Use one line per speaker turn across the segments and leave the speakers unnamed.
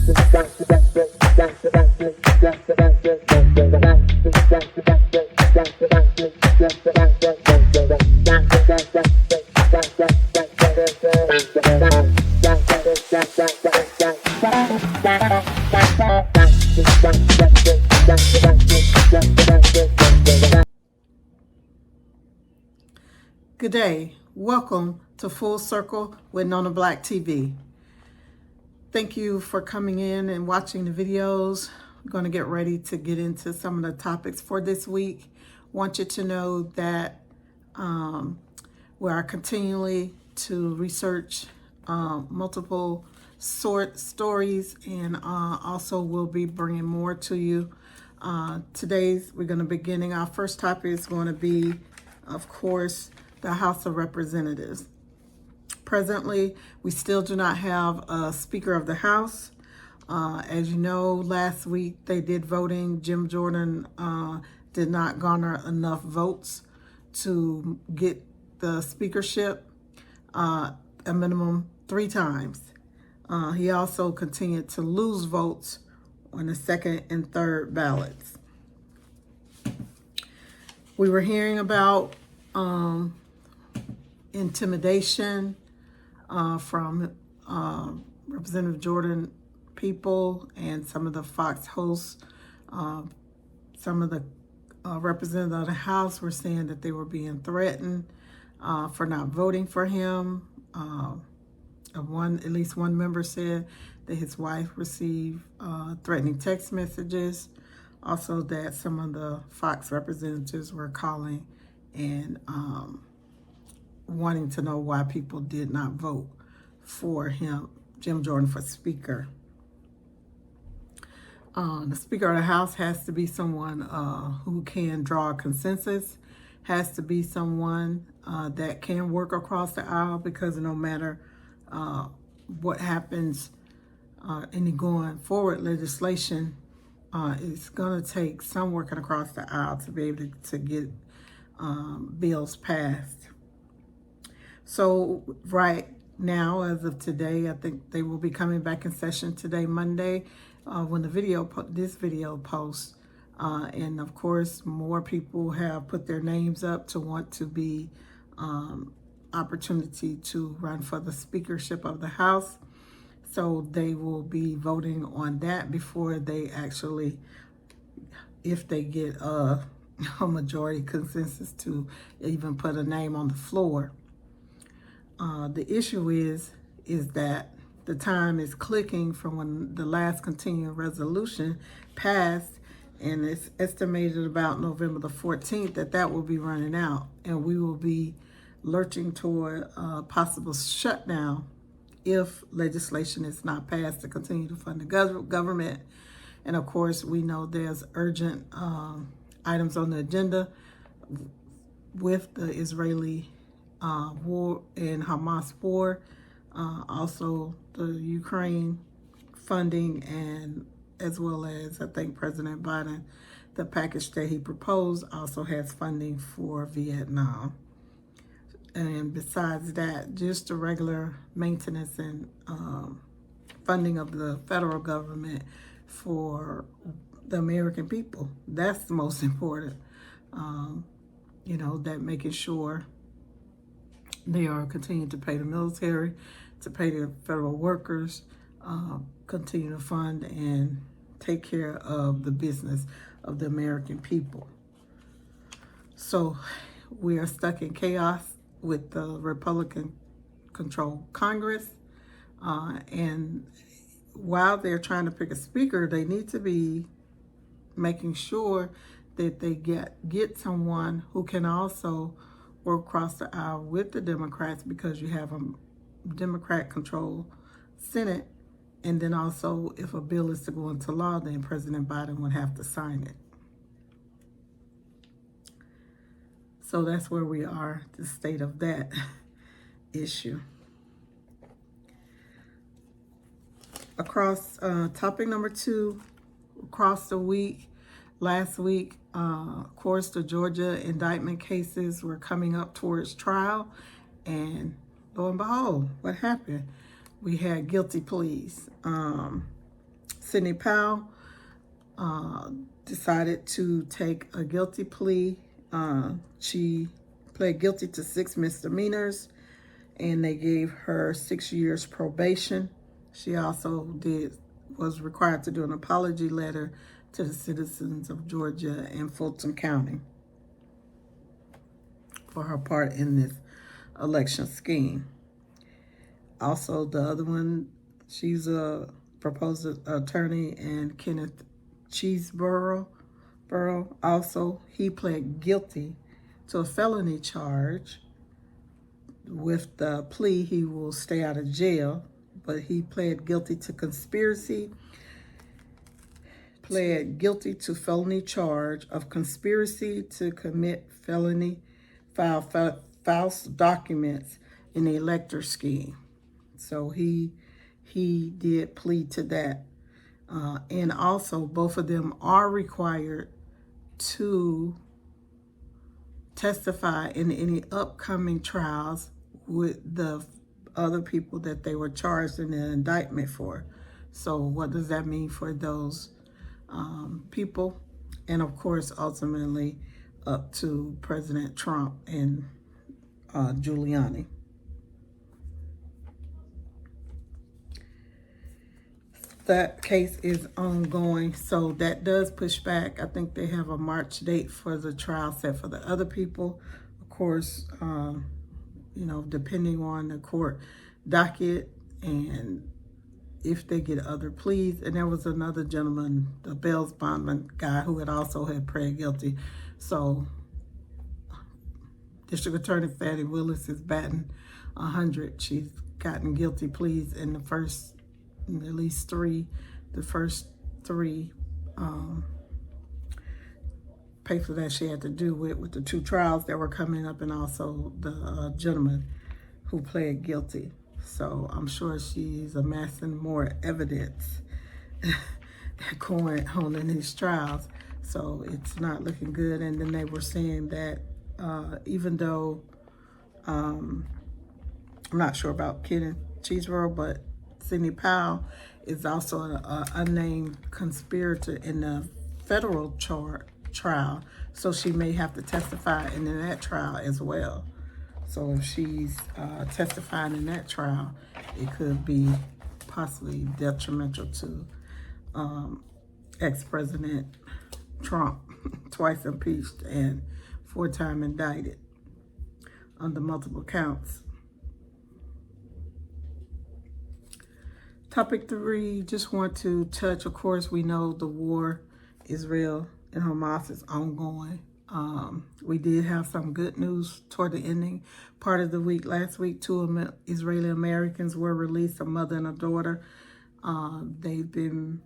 Good day. Welcome to Full Circle with Nona Black TV. Thank you for coming in and watching the videos. I'm going to get ready to get into some of the topics for this week. Want you to know that we are continually to research multiple stories, and also we'll be bringing more to you. Today's we're going to be beginning. Our first topic is going to be, of course, the House of Representatives. Presently, we still do not have a Speaker of the House. As you know, last week they did voting. Jim Jordan did not garner enough votes to get the speakership a minimum 3 times. He also continued to lose votes on the second and third ballots. We were hearing about intimidation from Representative Jordan people and some of the Fox hosts. Some of the representatives of the House were saying that they were being threatened for not voting for him. At least one member said that his wife received threatening text messages. Also, that some of the Fox representatives were calling and wanting to know why people did not vote for him, Jim Jordan, for Speaker. The Speaker of the House has to be someone who can draw a consensus, has to be someone that can work across the aisle, because no matter what happens, any going forward legislation, it's going to take some working across the aisle to be able to get bills passed. So right now, as of today, I think they will be coming back in session today, Monday, when this video posts. And of course, more people have put their names up to want to be opportunity to run for the speakership of the House. So they will be voting on that before they actually, if they get a majority consensus to even put a name on the floor. The issue is that the time is clicking from when the last continuing resolution passed, and it's estimated about November the 14th that will be running out, and we will be lurching toward a possible shutdown if legislation is not passed to continue to fund the government. And of course, we know there's urgent items on the agenda with the Israeli war and Hamas war, also the Ukraine funding, and as well as, I think, President Biden, the package that he proposed also has funding for Vietnam. And besides that, just the regular maintenance and funding of the federal government for the American people. That's the most important. That making sure they are continuing to pay the military, to pay the federal workers, continue to fund and take care of the business of the American people. So we are stuck in chaos with the Republican-controlled Congress. And while they're trying to pick a speaker, they need to be making sure that they get someone who can also work across the aisle with the Democrats, because you have a Democrat-controlled Senate. And then also, if a bill is to go into law, then President Biden would have to sign it. So that's where we are, the state of that issue. Across topic number 2, across the week, last week, of course, the Georgia indictment cases were coming up towards trial, and lo and behold, what happened? We had guilty pleas. Sidney Powell decided to take a guilty plea. She pled guilty to 6 misdemeanors, and they gave her 6 years probation. She also was required to do an apology letter to the citizens of Georgia and Fulton County for her part in this election scheme. Also, the other one, she's a proposed attorney, and Kenneth Cheeseborough. Also, he pled guilty to a felony charge. With the plea, he will stay out of jail, but he pled guilty to conspiracy, pled guilty to felony charge of conspiracy to commit felony, file false documents in the elector scheme. So he did plead to that. And also, both of them are required to testify in any upcoming trials with the other people that they were charged in the indictment for. So what does that mean for those people? And of course, ultimately up to President Trump and Giuliani. That case is ongoing, so that does push back. I think they have a March date for the trial set for the other people. Of course, depending on the court docket and if they get other pleas. And there was another gentleman, the Bells Bondman guy, who had pled guilty. So District Attorney Fatty Willis is batting 100. She's gotten guilty pleas in the first, at least 3, the first 3 paper that she had to do with the 2 trials that were coming up, and also the gentleman who pled guilty. So I'm sure she's amassing more evidence going on in these trials. So it's not looking good. And then they were saying that even though I'm not sure about Kenneth Cheeseborough, but Sidney Powell is also an unnamed conspirator in the federal trial, so she may have to testify in that trial as well. So if she's testifying in that trial, it could be possibly detrimental to ex-President Trump, twice impeached and 4-time indicted under multiple counts. Topic 3, just want to touch, of course, we know the war, Israel and Hamas, is ongoing. We did have some good news toward the ending part of the week. Last week, 2 Israeli Americans were released, a mother and a daughter. They've been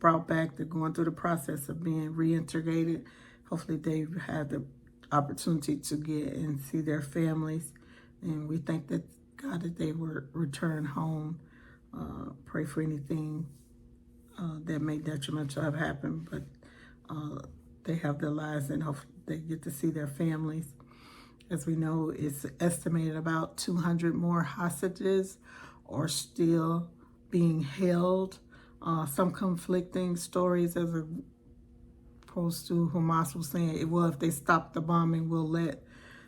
brought back. They're going through the process of being reintegrated. Hopefully they've had the opportunity to get and see their families. And we thank that God that they were returned home. Pray for anything that may detrimental have happened, but they have their lives, and hopefully they get to see their families. As we know, it's estimated about 200 more hostages are still being held. Some conflicting stories, as opposed to Hamas was saying, well, if they stop the bombing, we'll let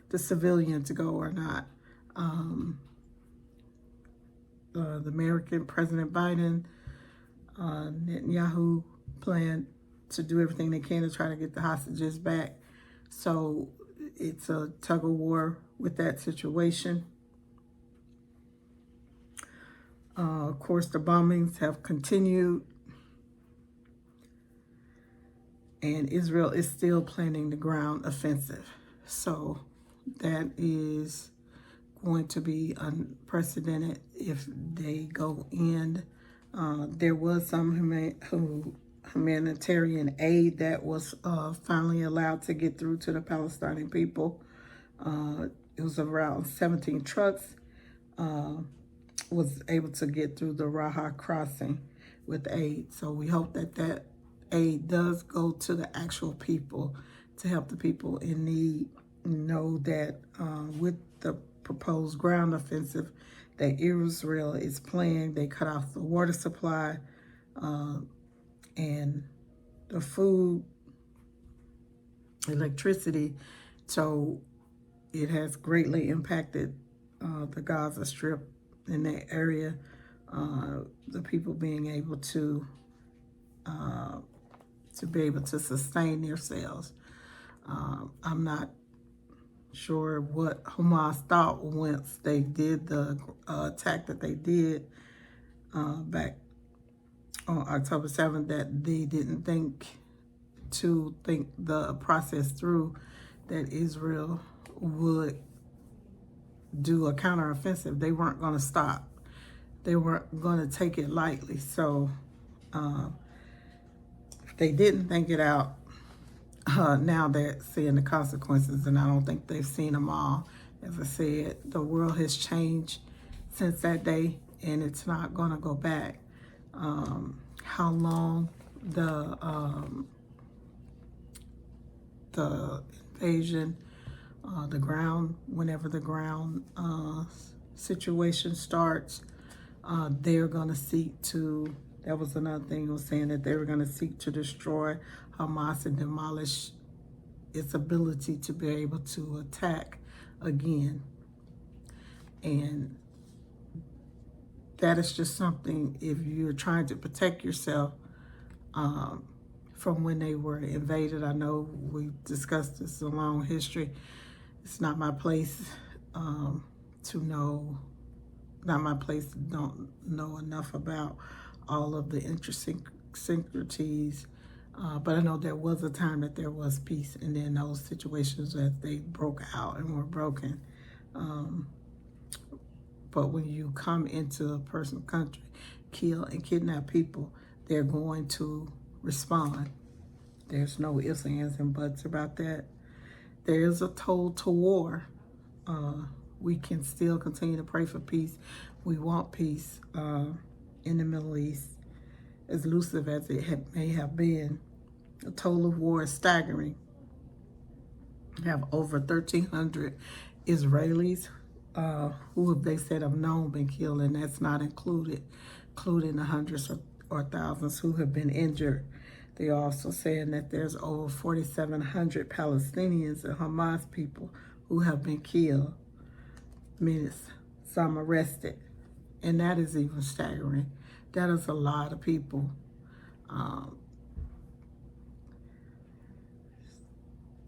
the civilians go or not. The American President Biden, Netanyahu plan to do everything they can to try to get the hostages back. So it's a tug of war with that situation. Of course, the bombings have continued, and Israel is still planning the ground offensive. So that is going to be unprecedented if they go in. There was some humanitarian aid that was finally allowed to get through to the Palestinian people. It was around 17 trucks was able to get through the Raha crossing with aid. So we hope that that aid does go to the actual people to help the people in need. Know that with the proposed ground offensive that Israel is planning, they cut off the water supply and the food, electricity. So it has greatly impacted the Gaza Strip in that area. The people being able to be able to sustain themselves. I'm not sure what Hamas thought once they did the attack that they did back on October 7th, that they didn't think the process through, that Israel would do a counteroffensive. They weren't going to stop. They weren't going to take it lightly. So they didn't think it out. Now they're seeing the consequences, and I don't think they've seen them all. As I said, the world has changed since that day, and it's not going to go back. How long the invasion, whenever the ground situation starts, they're going to seek to, that was another thing, was saying that they were going to seek to destroy Hamas and demolish its ability to be able to attack again. And that is just something, if you're trying to protect yourself from when they were invaded. I know we discussed this, a long history. It's not my place to know, not my place to don't know enough about all of the intricacies. But I know there was a time that there was peace, and then those situations that they broke out and were broken. But when you come into a person's country, kill and kidnap people, they're going to respond. There's no ifs, ands, and buts about that. There is a toll to war. We can still continue to pray for peace. We want peace in the Middle East. As elusive as it may have been, the toll of war is staggering. We have over 1,300 Israelis who they said have known been killed, and that's not including the hundreds or thousands who have been injured. They're also saying that there's over 4,700 Palestinians and Hamas people who have been killed, meaning some arrested, and that is even staggering. That is a lot of people.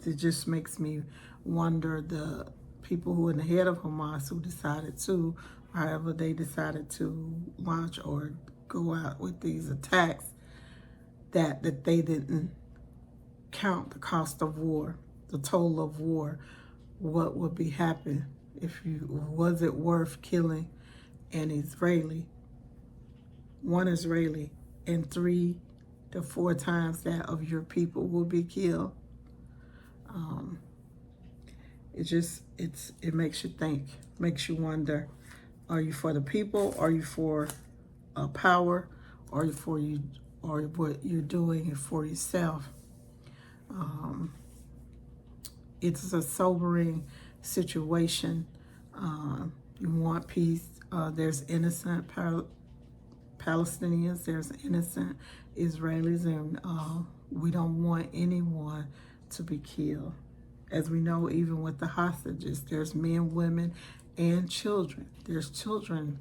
It just makes me wonder, the people who are in the head of Hamas who decided to, however they decided to launch or go out with these attacks, that they didn't count the cost of war, the toll of war. What would be happening was it worth killing an Israeli, one Israeli, and 3 to 4 times that of your people will be killed? It makes you think, makes you wonder, are you for the people? Are you for power? Are you for you, or what you're doing it for yourself? It's a sobering situation. You want peace. There's innocent Palestinians, there's innocent Israelis, and we don't want anyone to be killed. As we know, even with the hostages, there's men, women, and children. There's children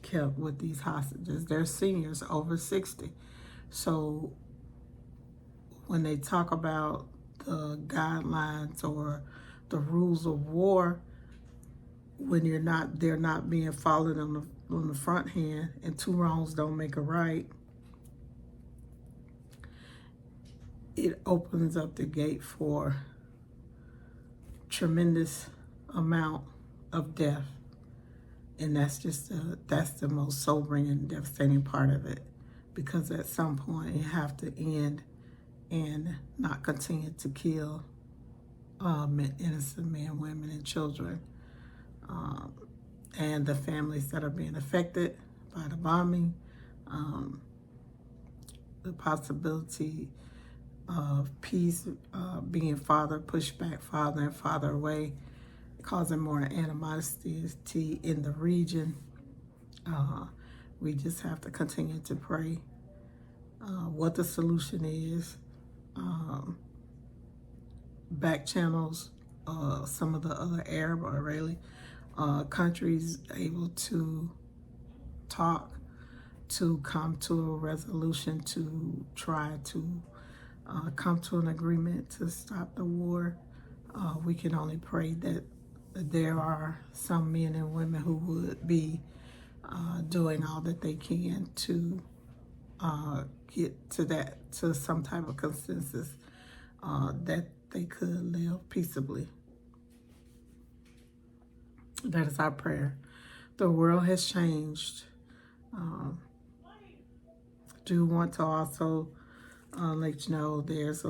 kept with these hostages. They're seniors over 60. So when they talk about the guidelines or the rules of war, when they're not being followed on the front hand, and 2 wrongs don't make a right, it opens up the gate for tremendous amount of death. And that's the most sobering and devastating part of it, because at some point you have to end and not continue to kill innocent men, women, and children, and the families that are being affected by the bombing. The possibility of peace being pushed back farther and farther away, causing more animosity in the region. We just have to continue to pray what the solution is. Back channels, some of the other Arab or Israeli countries able to talk, to come to a resolution, to try to come to an agreement to stop the war. We can only pray that there are some men and women who would be doing all that they can to get to some type of consensus that they could live peaceably. That is our prayer. The world has changed. Do want to also let you know there's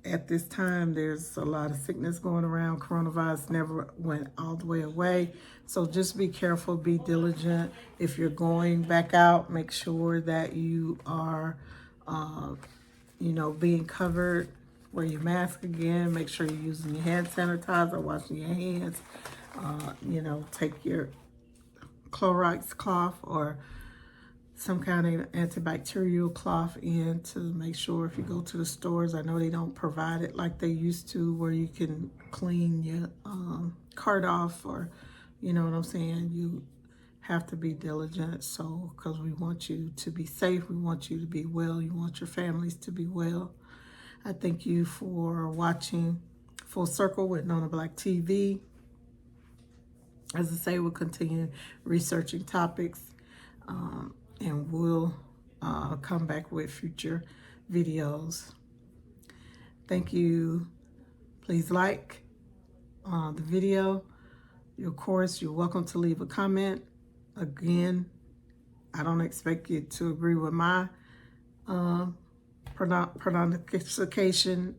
at this time there's a lot of sickness going around. Coronavirus never went all the way away, so just be careful, be diligent. If you're going back out, make sure that you are being covered. Wear your mask again. Make sure you're using your hand sanitizer, washing your hands. Take your Clorox cloth or some kind of antibacterial cloth in to make sure if you go to the stores. I know they don't provide it like they used to, where you can clean your cart off, or you know what I'm saying. You have to be diligent, so because we want you to be safe, we want you to be well, you want your families to be well. I thank you for watching Full Circle with Nona Black TV. As I say, we'll continue researching topics, and we'll come back with future videos. Thank you. Please like the video. Of course, you're welcome to leave a comment. Again, I don't expect you to agree with my pronunciation,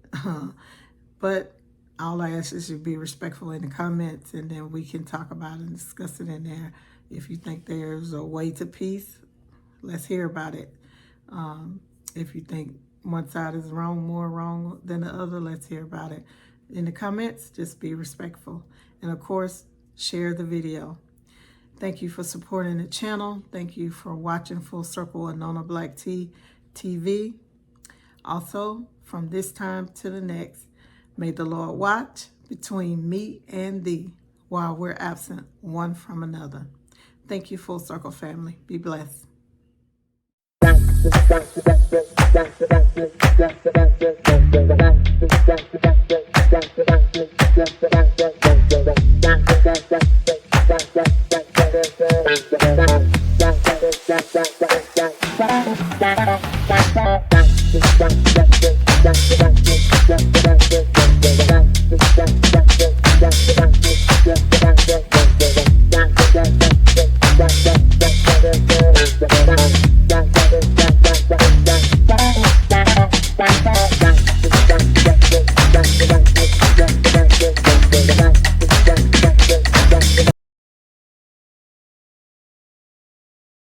but all I ask is you be respectful in the comments, and then we can talk about it and discuss it in there. If you think there's a way to peace, let's hear about it. If you think one side is wrong, more wrong than the other, let's hear about it. In the comments, just be respectful. And of course, share the video. Thank you for supporting the channel. Thank you for watching Full Circle with Nona Black TV. Also, from this time to the next, may the Lord watch between me and thee while we're absent one from another. Thank you, Full Circle family. Be blessed.